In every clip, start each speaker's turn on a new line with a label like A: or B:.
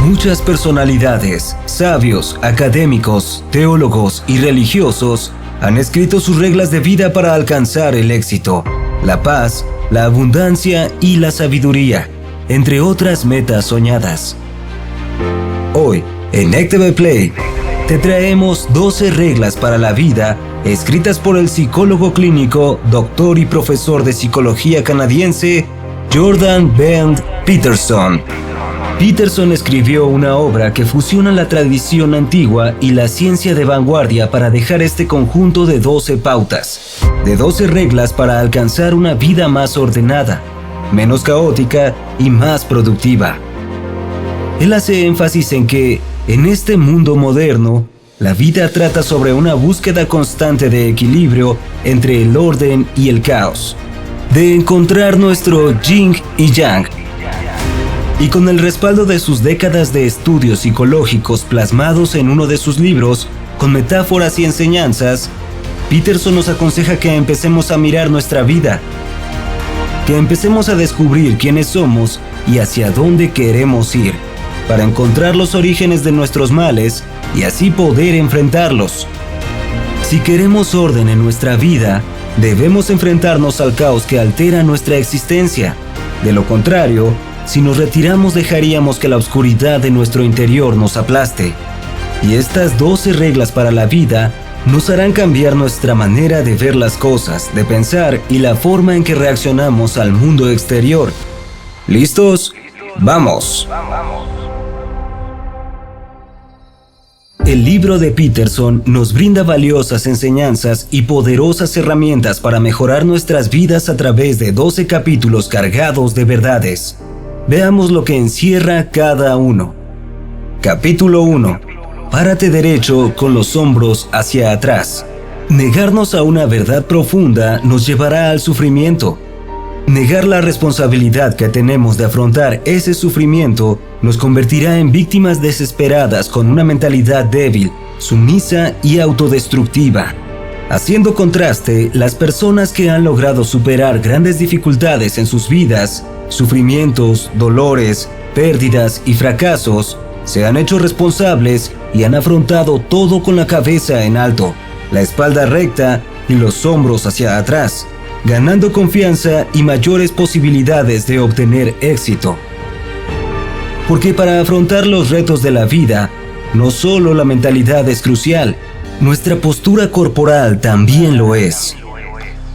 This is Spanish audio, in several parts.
A: Muchas personalidades, sabios, académicos, teólogos y religiosos han escrito sus reglas de vida para alcanzar el éxito, la paz, la abundancia y la sabiduría, entre otras metas soñadas. Hoy, en NECTV Play, te traemos 12 reglas para la vida escritas por el psicólogo clínico, doctor y profesor de psicología canadiense Jordan B. Peterson. Peterson escribió una obra que fusiona la tradición antigua y la ciencia de vanguardia para dejar este conjunto de 12 pautas, de 12 reglas para alcanzar una vida más ordenada, menos caótica y más productiva. Él hace énfasis en que, en este mundo moderno, la vida trata sobre una búsqueda constante de equilibrio entre el orden y el caos, de encontrar nuestro yin y yang. Y con el respaldo de sus décadas de estudios psicológicos plasmados en uno de sus libros, con metáforas y enseñanzas, Peterson nos aconseja que empecemos a mirar nuestra vida, que empecemos a descubrir quiénes somos y hacia dónde queremos ir, para encontrar los orígenes de nuestros males y así poder enfrentarlos. Si queremos orden en nuestra vida, debemos enfrentarnos al caos que altera nuestra existencia. De lo contrario, si nos retiramos dejaríamos que la oscuridad de nuestro interior nos aplaste. Y estas 12 reglas para la vida nos harán cambiar nuestra manera de ver las cosas, de pensar y la forma en que reaccionamos al mundo exterior. ¿Listos? ¡Vamos! El libro de Peterson nos brinda valiosas enseñanzas y poderosas herramientas para mejorar nuestras vidas a través de 12 capítulos cargados de verdades. Veamos lo que encierra cada uno. Capítulo 1. Párate derecho con los hombros hacia atrás. Negarnos a una verdad profunda nos llevará al sufrimiento. Negar la responsabilidad que tenemos de afrontar ese sufrimiento nos convertirá en víctimas desesperadas con una mentalidad débil, sumisa y autodestructiva. Haciendo contraste, las personas que han logrado superar grandes dificultades en sus vidas, sufrimientos, dolores, pérdidas y fracasos, se han hecho responsables y han afrontado todo con la cabeza en alto, la espalda recta y los hombros hacia atrás, ganando confianza y mayores posibilidades de obtener éxito. Porque para afrontar los retos de la vida, no solo la mentalidad es crucial, nuestra postura corporal también lo es.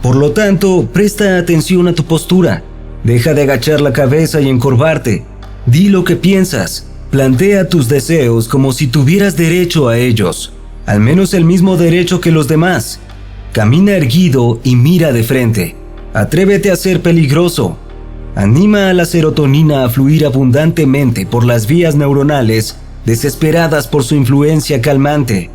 A: Por lo tanto, presta atención a tu postura. Deja de agachar la cabeza y encorvarte. Di lo que piensas. Plantea tus deseos como si tuvieras derecho a ellos, al menos el mismo derecho que los demás. Camina erguido y mira de frente. Atrévete a ser peligroso. Anima a la serotonina a fluir abundantemente por las vías neuronales, desesperadas por su influencia calmante.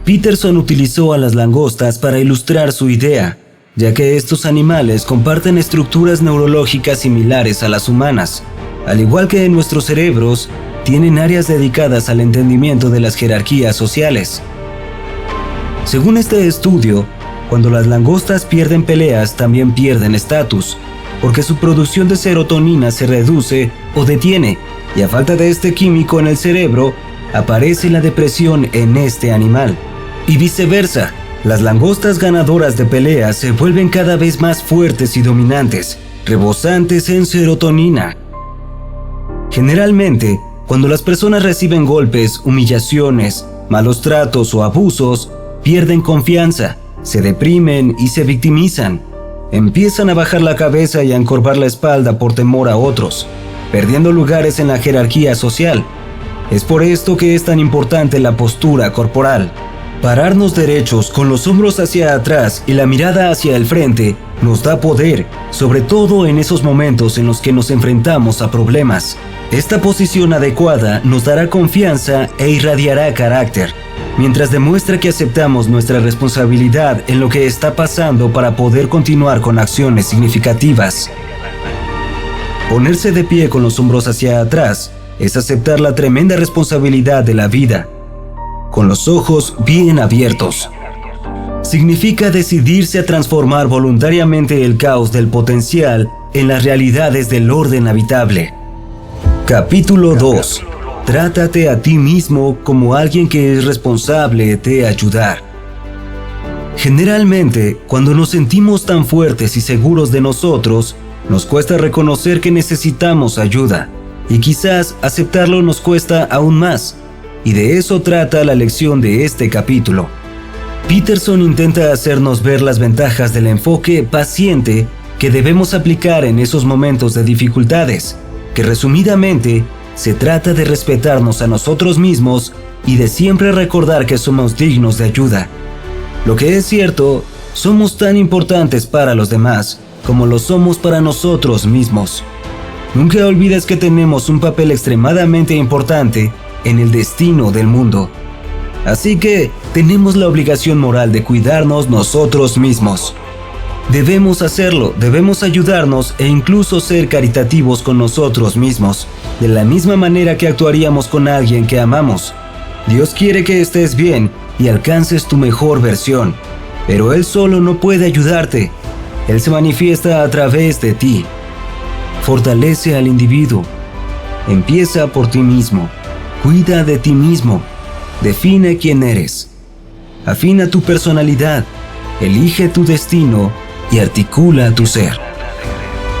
A: Peterson utilizó a las langostas para ilustrar su idea, ya que estos animales comparten estructuras neurológicas similares a las humanas. Al igual que en nuestros cerebros, tienen áreas dedicadas al entendimiento de las jerarquías sociales. Según este estudio, cuando las langostas pierden peleas, también pierden estatus, porque su producción de serotonina se reduce o detiene, y a falta de este químico en el cerebro, aparece la depresión en este animal. Y viceversa, las langostas ganadoras de peleas se vuelven cada vez más fuertes y dominantes, rebosantes en serotonina. Generalmente, cuando las personas reciben golpes, humillaciones, malos tratos o abusos, pierden confianza, se deprimen y se victimizan. Empiezan a bajar la cabeza y a encorvar la espalda por temor a otros, perdiendo lugares en la jerarquía social. Es por esto que es tan importante la postura corporal. Pararnos derechos con los hombros hacia atrás y la mirada hacia el frente nos da poder, sobre todo en esos momentos en los que nos enfrentamos a problemas. Esta posición adecuada nos dará confianza e irradiará carácter, mientras demuestra que aceptamos nuestra responsabilidad en lo que está pasando para poder continuar con acciones significativas. Ponerse de pie con los hombros hacia atrás es aceptar la tremenda responsabilidad de la vida, con los ojos bien abiertos. Significa decidirse a transformar voluntariamente el caos del potencial en las realidades del orden habitable. Capítulo 2. Trátate a ti mismo como alguien que es responsable de ayudar. Generalmente, cuando nos sentimos tan fuertes y seguros de nosotros, nos cuesta reconocer que necesitamos ayuda, y quizás aceptarlo nos cuesta aún más, y de eso trata la lección de este capítulo. Peterson intenta hacernos ver las ventajas del enfoque paciente que debemos aplicar en esos momentos de dificultades, que resumidamente se trata de respetarnos a nosotros mismos y de siempre recordar que somos dignos de ayuda. Lo que es cierto, somos tan importantes para los demás como lo somos para nosotros mismos. Nunca olvides que tenemos un papel extremadamente importante en el destino del mundo. Así que tenemos la obligación moral de cuidarnos nosotros mismos. Debemos hacerlo, debemos ayudarnos e incluso ser caritativos con nosotros mismos, de la misma manera que actuaríamos con alguien que amamos. Dios quiere que estés bien y alcances tu mejor versión, pero Él solo no puede ayudarte. Él se manifiesta a través de ti. Fortalece al individuo. Empieza por ti mismo. Cuida de ti mismo. Define quién eres. Afina tu personalidad. Elige tu destino y articula tu ser.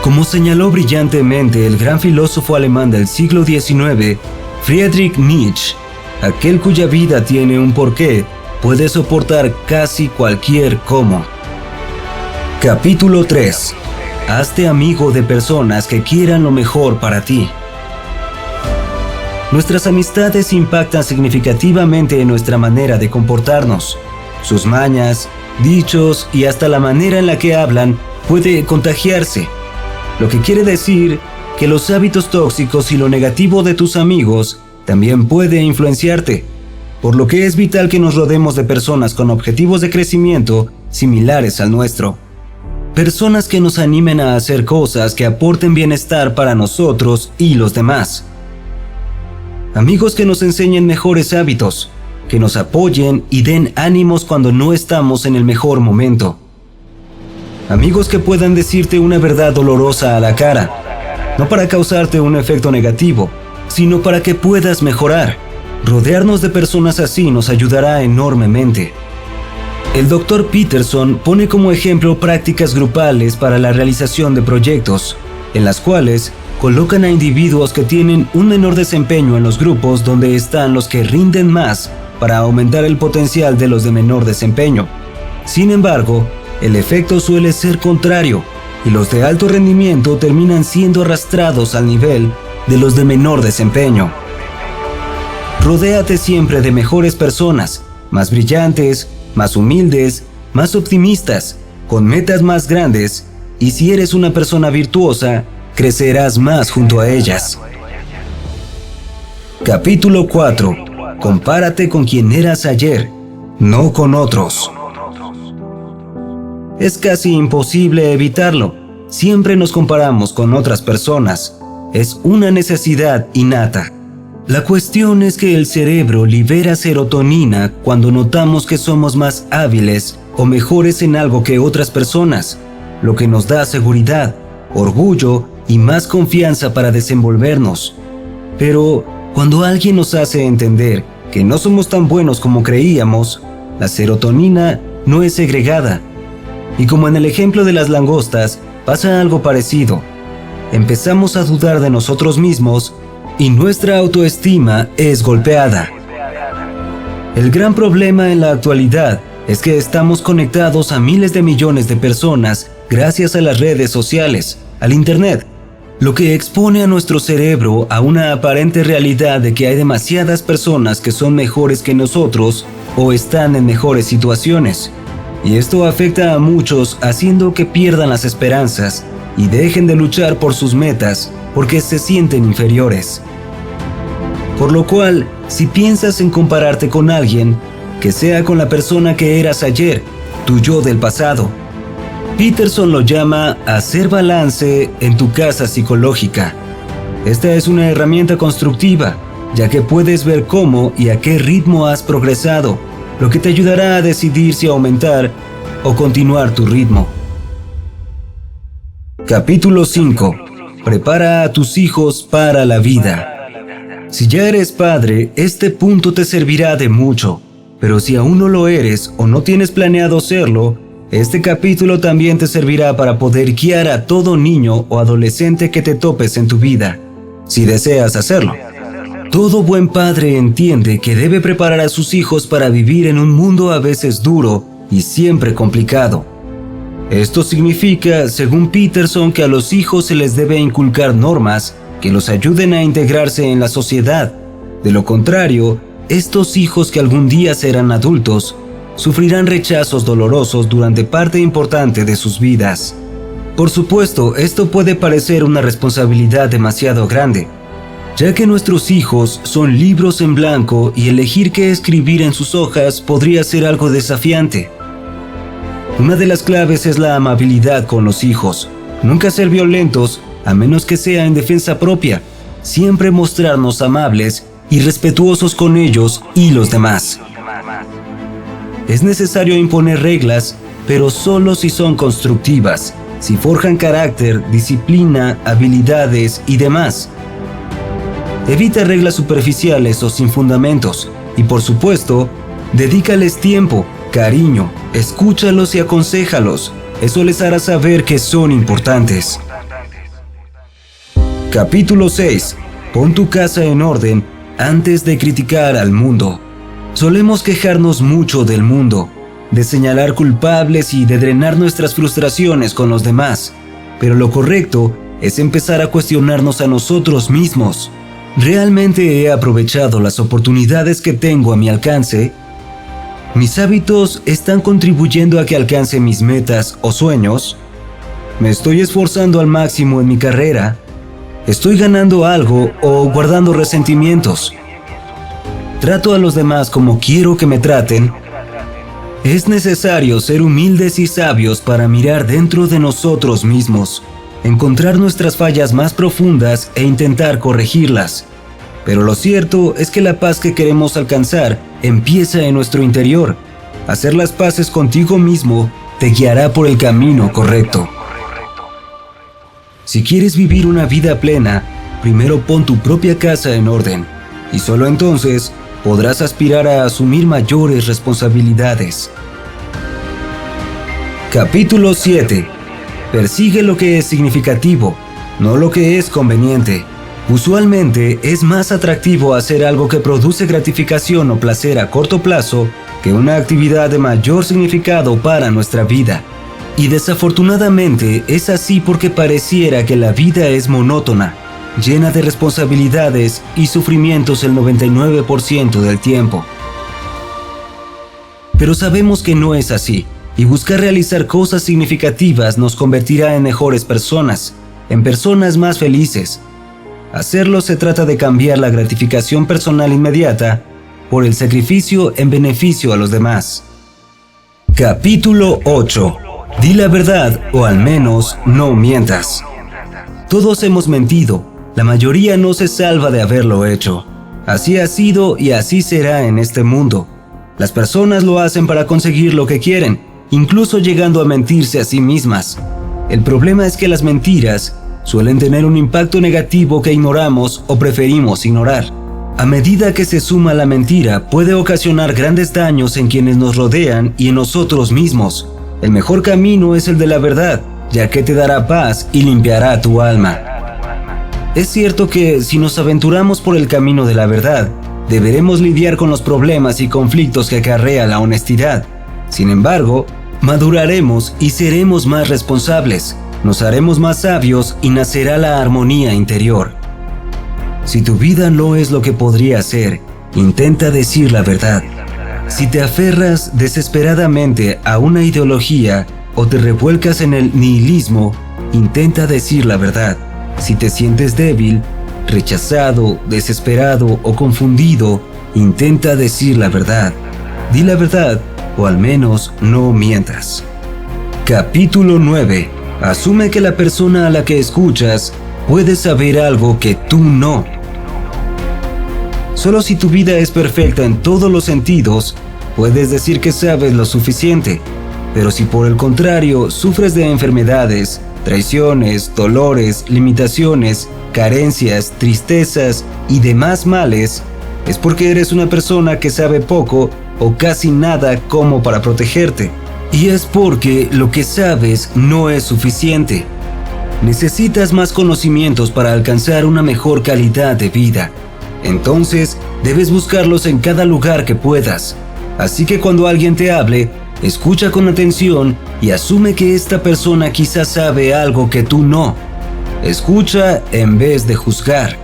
A: Como señaló brillantemente el gran filósofo alemán del siglo XIX, Friedrich Nietzsche, aquel cuya vida tiene un porqué puede soportar casi cualquier cómo. Capítulo 3. Hazte amigo de personas que quieran lo mejor para ti. Nuestras amistades impactan significativamente en nuestra manera de comportarnos. Sus mañas, dichos y hasta la manera en la que hablan puede contagiarse. Lo que quiere decir que los hábitos tóxicos y lo negativo de tus amigos también puede influenciarte, por lo que es vital que nos rodeemos de personas con objetivos de crecimiento similares al nuestro. Personas que nos animen a hacer cosas que aporten bienestar para nosotros y los demás. Amigos que nos enseñen mejores hábitos, que nos apoyen y den ánimos cuando no estamos en el mejor momento. Amigos que puedan decirte una verdad dolorosa a la cara, no para causarte un efecto negativo, sino para que puedas mejorar. Rodearnos de personas así nos ayudará enormemente. El Dr. Peterson pone como ejemplo prácticas grupales para la realización de proyectos, en las cuales colocan a individuos que tienen un menor desempeño en los grupos donde están los que rinden más para aumentar el potencial de los de menor desempeño. Sin embargo, el efecto suele ser contrario y los de alto rendimiento terminan siendo arrastrados al nivel de los de menor desempeño. Rodéate siempre de mejores personas, más brillantes, más humildes, más optimistas, con metas más grandes, y si eres una persona virtuosa, crecerás más junto a ellas. Capítulo 4. Compárate con quien eras ayer, no con otros. Es casi imposible evitarlo. Siempre nos comparamos con otras personas. Es una necesidad innata. La cuestión es que el cerebro libera serotonina cuando notamos que somos más hábiles o mejores en algo que otras personas, lo que nos da seguridad, orgullo y más confianza para desenvolvernos. Pero cuando alguien nos hace entender que no somos tan buenos como creíamos, la serotonina no es segregada. Y como en el ejemplo de las langostas, pasa algo parecido. Empezamos a dudar de nosotros mismos y nuestra autoestima es golpeada. El gran problema en la actualidad es que estamos conectados a miles de millones de personas gracias a las redes sociales, al Internet, lo que expone a nuestro cerebro a una aparente realidad de que hay demasiadas personas que son mejores que nosotros o están en mejores situaciones. Y esto afecta a muchos haciendo que pierdan las esperanzas y dejen de luchar por sus metas porque se sienten inferiores. Por lo cual, si piensas en compararte con alguien, que sea con la persona que eras ayer, tu yo del pasado. Peterson lo llama hacer balance en tu casa psicológica. Esta es una herramienta constructiva, ya que puedes ver cómo y a qué ritmo has progresado, lo que te ayudará a decidir si aumentar o continuar tu ritmo. Capítulo 5. Prepara a tus hijos para la vida. Si ya eres padre, este punto te servirá de mucho, pero si aún no lo eres o no tienes planeado serlo, este capítulo también te servirá para poder guiar a todo niño o adolescente que te topes en tu vida, si deseas hacerlo. Todo buen padre entiende que debe preparar a sus hijos para vivir en un mundo a veces duro y siempre complicado. Esto significa, según Peterson, que a los hijos se les debe inculcar normas que los ayuden a integrarse en la sociedad. De lo contrario, estos hijos que algún día serán adultos, sufrirán rechazos dolorosos durante parte importante de sus vidas. Por supuesto, esto puede parecer una responsabilidad demasiado grande, ya que nuestros hijos son libros en blanco y elegir qué escribir en sus hojas podría ser algo desafiante. Una de las claves es la amabilidad con los hijos. Nunca ser violentos, a menos que sea en defensa propia. Siempre mostrarnos amables y respetuosos con ellos y los demás. Es necesario imponer reglas, pero solo si son constructivas, si forjan carácter, disciplina, habilidades y demás. Evita reglas superficiales o sin fundamentos y, por supuesto, dedícales tiempo, cariño, escúchalos y aconséjalos. Eso les hará saber que son importantes. Capítulo 6. Pon tu casa en orden antes de criticar al mundo. Solemos quejarnos mucho del mundo, de señalar culpables y de drenar nuestras frustraciones con los demás, pero lo correcto es empezar a cuestionarnos a nosotros mismos. ¿Realmente he aprovechado las oportunidades que tengo a mi alcance? ¿Mis hábitos están contribuyendo a que alcance mis metas o sueños? ¿Me estoy esforzando al máximo en mi carrera? ¿Estoy ganando algo o guardando resentimientos? ¿Trato a los demás como quiero que me traten? Es necesario ser humildes y sabios para mirar dentro de nosotros mismos, encontrar nuestras fallas más profundas e intentar corregirlas. Pero lo cierto es que la paz que queremos alcanzar empieza en nuestro interior. Hacer las paces contigo mismo te guiará por el camino correcto. Si quieres vivir una vida plena, primero pon tu propia casa en orden, y solo entonces podrás aspirar a asumir mayores responsabilidades. Capítulo 7. Persigue lo que es significativo, no lo que es conveniente. Usualmente es más atractivo hacer algo que produce gratificación o placer a corto plazo que una actividad de mayor significado para nuestra vida. Y desafortunadamente es así porque pareciera que la vida es monótona, llena de responsabilidades y sufrimientos el 99% del tiempo. Pero sabemos que no es así, y buscar realizar cosas significativas nos convertirá en mejores personas, en personas más felices. Hacerlo se trata de cambiar la gratificación personal inmediata por el sacrificio en beneficio a los demás. Capítulo 8. Di la verdad o al menos no mientas. Todos hemos mentido, la mayoría no se salva de haberlo hecho. Así ha sido y así será en este mundo. Las personas lo hacen para conseguir lo que quieren, incluso llegando a mentirse a sí mismas. El problema es que las mentiras suelen tener un impacto negativo que ignoramos o preferimos ignorar. A medida que se suma la mentira, puede ocasionar grandes daños en quienes nos rodean y en nosotros mismos. El mejor camino es el de la verdad, ya que te dará paz y limpiará tu alma. Es cierto que si nos aventuramos por el camino de la verdad, deberemos lidiar con los problemas y conflictos que acarrea la honestidad. Sin embargo, maduraremos y seremos más responsables, nos haremos más sabios y nacerá la armonía interior. Si tu vida no es lo que podría ser, intenta decir la verdad. Si te aferras desesperadamente a una ideología o te revuelcas en el nihilismo, intenta decir la verdad. Si te sientes débil, rechazado, desesperado o confundido, intenta decir la verdad. Di la verdad o al menos no mientas. Capítulo 9. Asume que la persona a la que escuchas puede saber algo que tú no. Solo si tu vida es perfecta en todos los sentidos, puedes decir que sabes lo suficiente. Pero si por el contrario sufres de enfermedades, traiciones, dolores, limitaciones carencias, tristezas y demás males, es porque eres una persona que sabe poco o casi nada como para protegerte. Y es porque lo que sabes no es suficiente. Necesitas más conocimientos para alcanzar una mejor calidad de vida. Entonces, debes buscarlos en cada lugar que puedas. Así que cuando alguien te hable, escucha con atención y asume que esta persona quizás sabe algo que tú no. Escucha en vez de juzgar.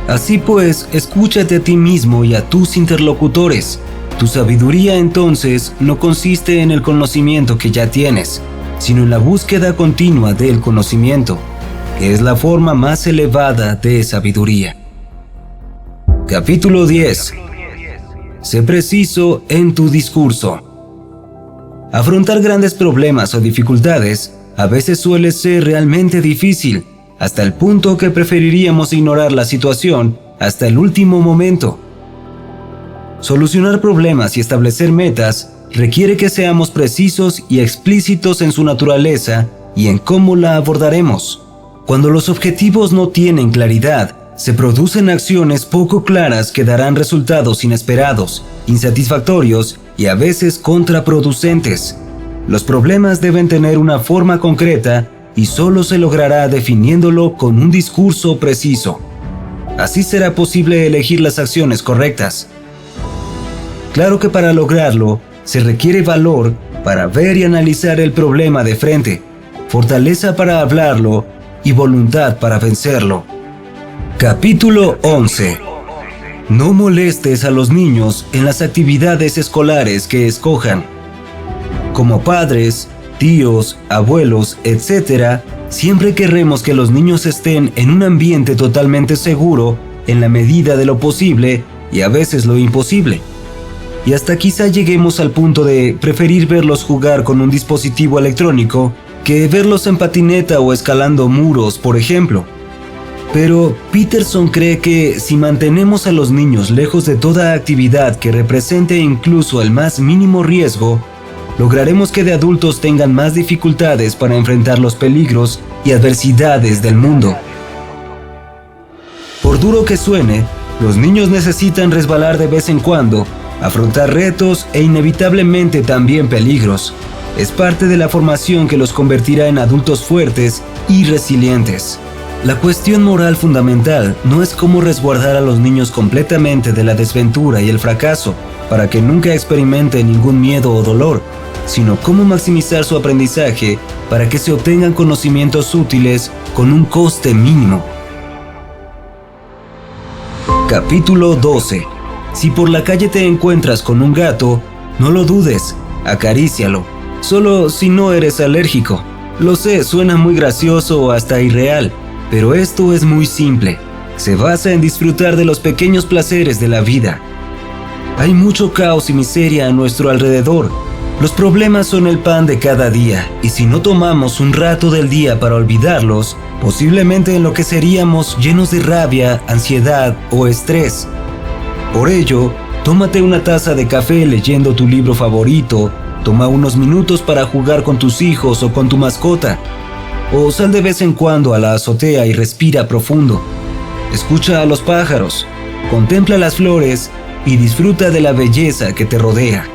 A: Así pues, escúchate a ti mismo y a tus interlocutores. Tu sabiduría entonces no consiste en el conocimiento que ya tienes, sino en la búsqueda continua del conocimiento, que es la forma más elevada de sabiduría. Capítulo 10. Sé preciso en tu discurso. Afrontar grandes problemas o dificultades a veces suele ser realmente difícil, hasta el punto que preferiríamos ignorar la situación hasta el último momento. Solucionar problemas y establecer metas requiere que seamos precisos y explícitos en su naturaleza y en cómo la abordaremos. Cuando los objetivos no tienen claridad, se producen acciones poco claras que darán resultados inesperados, insatisfactorios y a veces contraproducentes. Los problemas deben tener una forma concreta y solo se logrará definiéndolo con un discurso preciso. Así será posible elegir las acciones correctas. Claro que para lograrlo, se requiere valor para ver y analizar el problema de frente, fortaleza para hablarlo y voluntad para vencerlo. Capítulo 11. No molestes a los niños en las actividades escolares que escojan. Como padres, tíos, abuelos, etc., siempre querremos que los niños estén en un ambiente totalmente seguro en la medida de lo posible y a veces lo imposible. Y hasta quizá lleguemos al punto de preferir verlos jugar con un dispositivo electrónico que verlos en patineta o escalando muros, por ejemplo. Pero Peterson cree que si mantenemos a los niños lejos de toda actividad que represente incluso el más mínimo riesgo, lograremos que de adultos tengan más dificultades para enfrentar los peligros y adversidades del mundo. Por duro que suene, los niños necesitan resbalar de vez en cuando, afrontar retos e inevitablemente también peligros. Es parte de la formación que los convertirá en adultos fuertes y resilientes. La cuestión moral fundamental no es cómo resguardar a los niños completamente de la desventura y el fracaso para que nunca experimenten ningún miedo o dolor, sino cómo maximizar su aprendizaje para que se obtengan conocimientos útiles con un coste mínimo. Capítulo 12. Si por la calle te encuentras con un gato, no lo dudes, acarícialo, solo si no eres alérgico. Lo sé, suena muy gracioso o hasta irreal, pero esto es muy simple. Se basa en disfrutar de los pequeños placeres de la vida. Hay mucho caos y miseria a nuestro alrededor. Los problemas son el pan de cada día, y si no tomamos un rato del día para olvidarlos, posiblemente enloqueceríamos llenos de rabia, ansiedad o estrés. Por ello, tómate una taza de café leyendo tu libro favorito, toma unos minutos para jugar con tus hijos o con tu mascota, o sal de vez en cuando a la azotea y respira profundo. Escucha a los pájaros, contempla las flores y disfruta de la belleza que te rodea.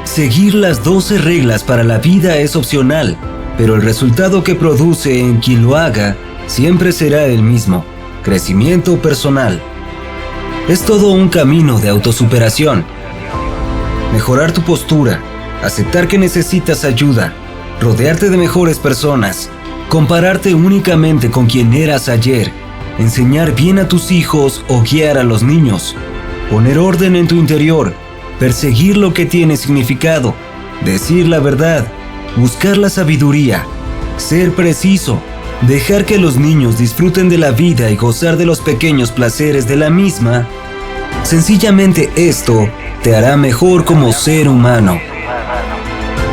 A: Seguir las 12 reglas para la vida es opcional, pero el resultado que produce en quien lo haga siempre será el mismo: crecimiento personal. Es todo un camino de autosuperación. Mejorar tu postura, aceptar que necesitas ayuda, rodearte de mejores personas, compararte únicamente con quien eras ayer, enseñar bien a tus hijos o guiar a los niños, poner orden en tu interior, perseguir lo que tiene significado, decir la verdad, buscar la sabiduría, ser preciso, dejar que los niños disfruten de la vida y gozar de los pequeños placeres de la misma. Sencillamente esto te hará mejor como ser humano.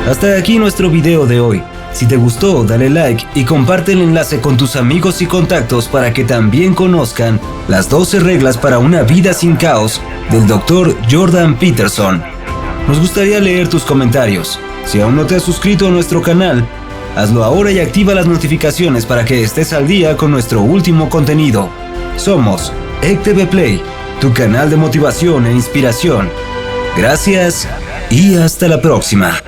A: Hasta aquí nuestro video de hoy. Si te gustó, dale like y comparte el enlace con tus amigos y contactos para que también conozcan las 12 reglas para una vida sin caos del Dr. Jordan Peterson. Nos gustaría leer tus comentarios. Si aún no te has suscrito a nuestro canal, hazlo ahora y activa las notificaciones para que estés al día con nuestro último contenido. Somos ECTV Play, tu canal de motivación e inspiración. Gracias y hasta la próxima.